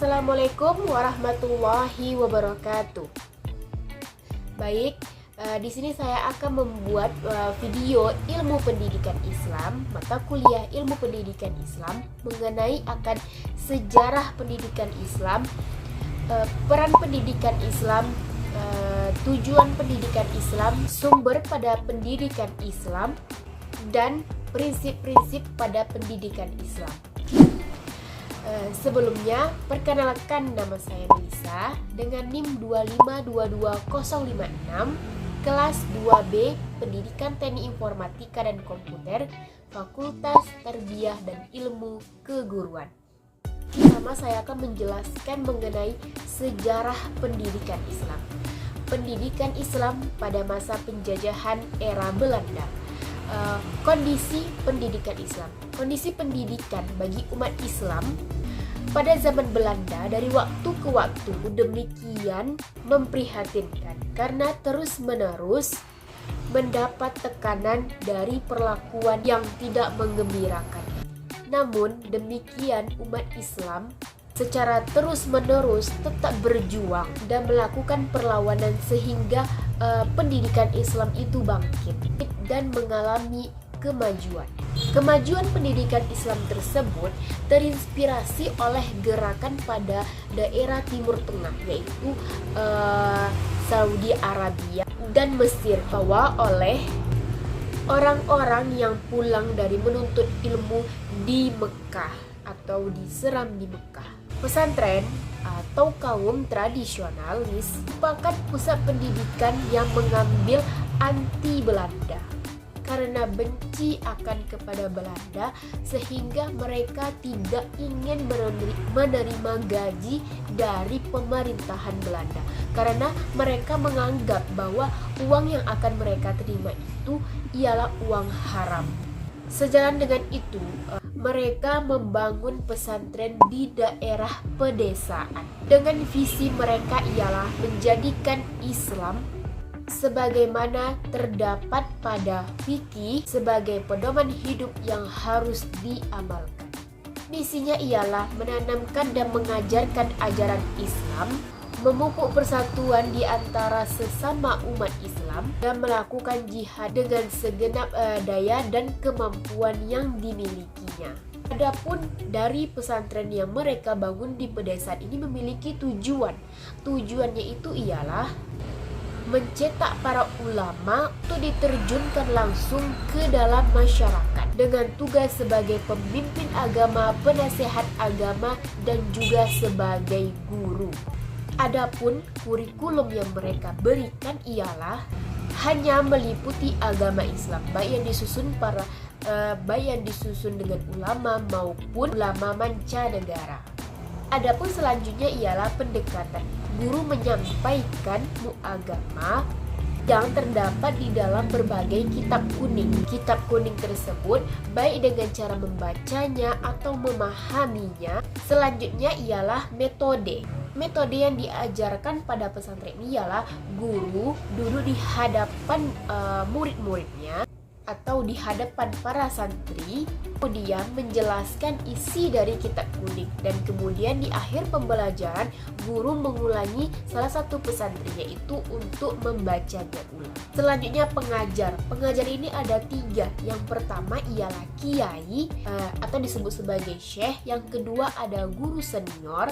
Assalamualaikum warahmatullahi wabarakatuh. Baik, di sini saya akan membuat video ilmu pendidikan Islam, mata kuliah ilmu pendidikan Islam mengenai akan sejarah pendidikan Islam, peran pendidikan Islam, tujuan pendidikan Islam, sumber pada pendidikan Islam, dan prinsip-prinsip pada pendidikan Islam. Sebelumnya, perkenalkan, nama saya Melisa dengan NIM 2522056, kelas 2B Pendidikan Teknik Informatika dan Komputer, Fakultas Tarbiyah dan Ilmu Keguruan. Pertama, saya akan menjelaskan mengenai sejarah pendidikan Islam. Pendidikan Islam pada masa penjajahan era Belanda. Kondisi pendidikan Islam. Kondisi pendidikan bagi umat Islam pada zaman Belanda dari waktu ke waktu demikian memprihatinkan karena terus-menerus mendapat tekanan dari perlakuan yang tidak menggembirakan. Namun demikian umat Islam secara terus-menerus tetap berjuang dan melakukan perlawanan sehingga pendidikan Islam itu bangkit dan mengalami kemajuan. Kemajuan pendidikan Islam tersebut terinspirasi oleh gerakan pada daerah Timur Tengah, yaitu Saudi Arabia dan Mesir, bahwa oleh orang-orang yang pulang dari menuntut ilmu di Mekah atau diseram di Mekah. Pesantren atau kaum tradisionalis merupakan pusat pendidikan yang mengambil anti Belanda karena benci akan kepada Belanda, sehingga mereka tidak ingin menerima gaji dari pemerintahan Belanda karena mereka menganggap bahwa uang yang akan mereka terima itu ialah uang haram. Sejalan dengan itu, mereka membangun pesantren di daerah pedesaan. Dengan visi mereka ialah menjadikan Islam sebagaimana terdapat pada fikih sebagai pedoman hidup yang harus diamalkan. Misinya ialah menanamkan dan mengajarkan ajaran Islam, memupuk persatuan di antara sesama umat Islam, dan melakukan jihad dengan segenap daya dan kemampuan yang dimilikinya. Adapun dari pesantren yang mereka bangun di pedesaan ini memiliki tujuan. Tujuannya itu ialah mencetak para ulama untuk diterjunkan langsung ke dalam masyarakat dengan tugas sebagai pemimpin agama, penasehat agama, dan juga sebagai guru. Adapun kurikulum yang mereka berikan ialah hanya meliputi agama Islam, baik yang disusun dengan ulama maupun ulama mancanegara. Adapun selanjutnya ialah pendekatan. Guru menyampaikan agama yang terdapat di dalam berbagai kitab kuning. Kitab kuning tersebut baik dengan cara membacanya atau memahaminya. Selanjutnya ialah metode. Metode yang diajarkan pada pesantren ini ialah guru duduk di hadapan murid-muridnya atau di hadapan para santri, kemudian menjelaskan isi dari kitab kuning, dan kemudian di akhir pembelajaran guru mengulangi salah satu pesantren, yaitu untuk membacanya ulang. Selanjutnya pengajar. Pengajar ini ada 3. Yang pertama ialah kiai atau disebut sebagai syekh. Yang kedua ada guru senior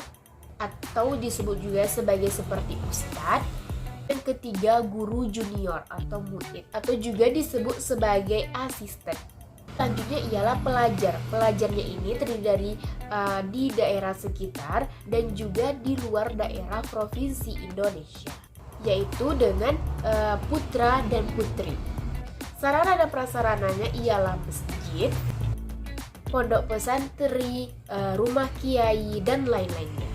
atau disebut juga sebagai seperti ustadz. Yang ketiga guru junior atau murid atau juga disebut sebagai asisten. Selanjutnya ialah pelajar. Pelajarnya ini terdiri dari di daerah sekitar dan juga di luar daerah provinsi Indonesia, yaitu dengan putra dan putri. Sarana dan prasarananya ialah masjid, pondok pesantren, rumah kiai, dan lain-lainnya.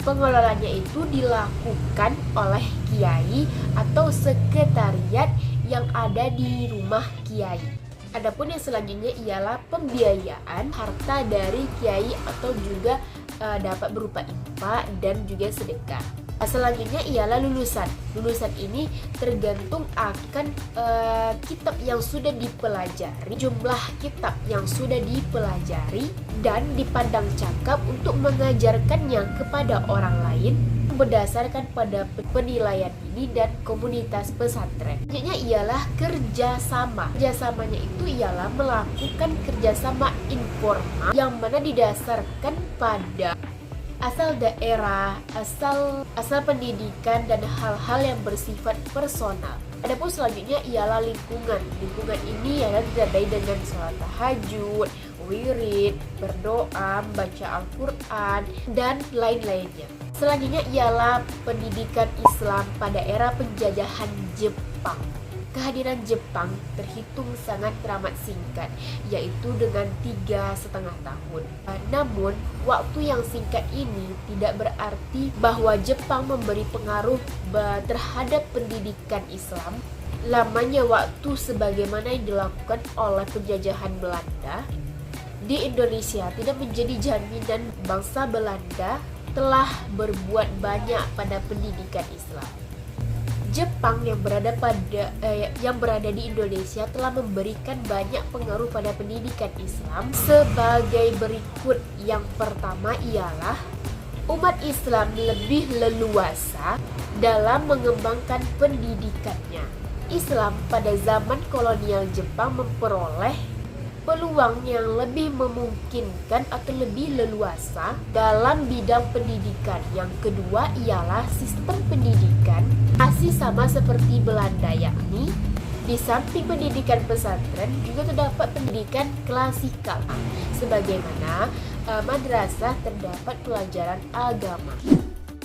Pengelolaannya itu dilakukan oleh kiai atau sekretariat yang ada di rumah kiai. Adapun yang selanjutnya ialah pembiayaan harta dari kiai atau juga dapat berupa infak dan juga sedekah. Selanjutnya ialah lulusan. Lulusan ini tergantung akan kitab yang sudah dipelajari, jumlah kitab yang sudah dipelajari, dan dipandang cakap untuk mengajarkannya kepada orang lain berdasarkan pada penilaian ini dan komunitas pesantren. Selanjutnya ialah kerjasama. Kerjasamanya itu ialah melakukan kerjasama informal yang mana didasarkan pada asal daerah, asal pendidikan, dan hal-hal yang bersifat personal. Adapun selanjutnya ialah lingkungan. Lingkungan ini adalah ditandai dengan sholat tahajud, wirid, berdoa, baca Al-Quran, dan lain-lainnya. Selanjutnya ialah pendidikan Islam pada era penjajahan Jepang. Kehadiran Jepang terhitung sangat teramat singkat, yaitu dengan 3,5 tahun. Namun, waktu yang singkat ini tidak berarti bahwa Jepang memberi pengaruh terhadap pendidikan Islam. Lamanya waktu sebagaimana yang dilakukan oleh penjajahan Belanda di Indonesia tidak menjadi jaminan bangsa Belanda telah berbuat banyak pada pendidikan Islam. Jepang yang berada di Indonesia telah memberikan banyak pengaruh pada pendidikan Islam sebagai berikut. Yang pertama ialah umat Islam lebih leluasa dalam mengembangkan pendidikannya. Islam pada zaman kolonial Jepang memperoleh peluang yang lebih memungkinkan atau lebih leluasa dalam bidang pendidikan. Yang kedua ialah sistem pendidikan masih sama seperti Belanda, yakni di samping pendidikan pesantren juga terdapat pendidikan klasikal, sebagaimana madrasah terdapat pelajaran agama.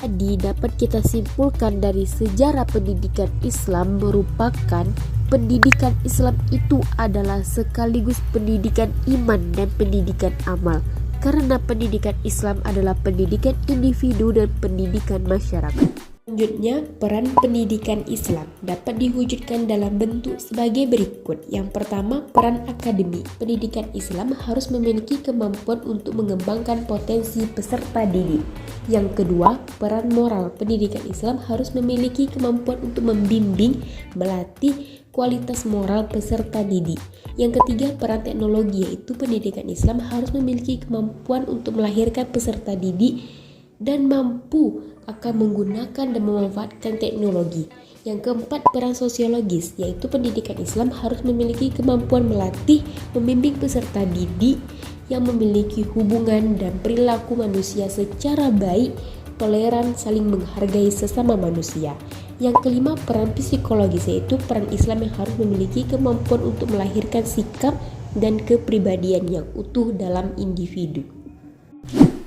Jadi dapat kita simpulkan dari sejarah pendidikan Islam merupakan pendidikan Islam itu adalah sekaligus pendidikan iman dan pendidikan amal, karena pendidikan Islam adalah pendidikan individu dan pendidikan masyarakat. Selanjutnya, peran pendidikan Islam dapat diwujudkan dalam bentuk sebagai berikut. Yang pertama, peran akademik. Pendidikan Islam harus memiliki kemampuan untuk mengembangkan potensi peserta didik. Yang kedua, peran moral. Pendidikan Islam harus memiliki kemampuan untuk membimbing, melatih kualitas moral peserta didik. Yang ketiga, peran teknologi, yaitu pendidikan Islam harus memiliki kemampuan untuk melahirkan peserta didik dan mampu akan menggunakan dan memanfaatkan teknologi. Yang keempat, peran sosiologis, yaitu pendidikan Islam harus memiliki kemampuan melatih, membimbing peserta didik yang memiliki hubungan dan perilaku manusia secara baik, toleran, saling menghargai sesama manusia. Yang kelima, peran psikologis, yaitu peran Islam yang harus memiliki kemampuan untuk melahirkan sikap dan kepribadian yang utuh dalam individu.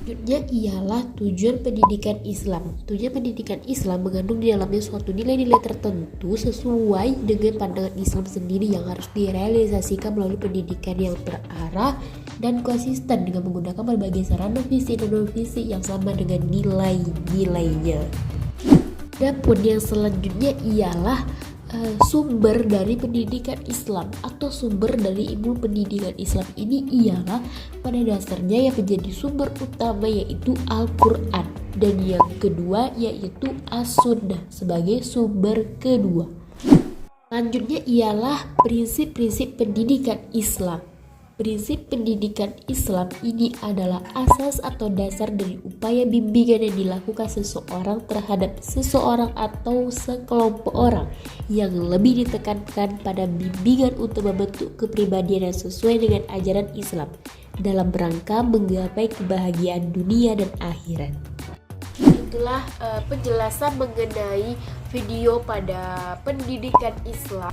Selanjutnya ialah tujuan pendidikan Islam. Tujuan pendidikan Islam mengandung di dalamnya suatu nilai-nilai tertentu sesuai dengan pandangan Islam sendiri yang harus direalisasikan melalui pendidikan yang terarah dan konsisten dengan menggunakan berbagai sarana fisik dan non-fisik yang sama dengan nilai-nilainya. Adapun yang selanjutnya ialah sumber dari pendidikan Islam atau sumber dari ilmu pendidikan Islam ini ialah pada dasarnya yang menjadi sumber utama yaitu Al-Quran, dan yang kedua yaitu As-Sunnah sebagai sumber kedua. Selanjutnya ialah prinsip-prinsip pendidikan Islam. Prinsip pendidikan Islam ini adalah asas atau dasar dari upaya bimbingan yang dilakukan seseorang terhadap seseorang atau sekelompok orang, yang lebih ditekankan pada bimbingan untuk membentuk kepribadian yang sesuai dengan ajaran Islam dalam rangka menggapai kebahagiaan dunia dan akhirat. Itulah penjelasan mengenai video pada pendidikan Islam.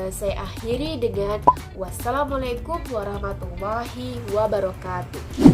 Saya akhiri dengan wassalamualaikum warahmatullahi wabarakatuh.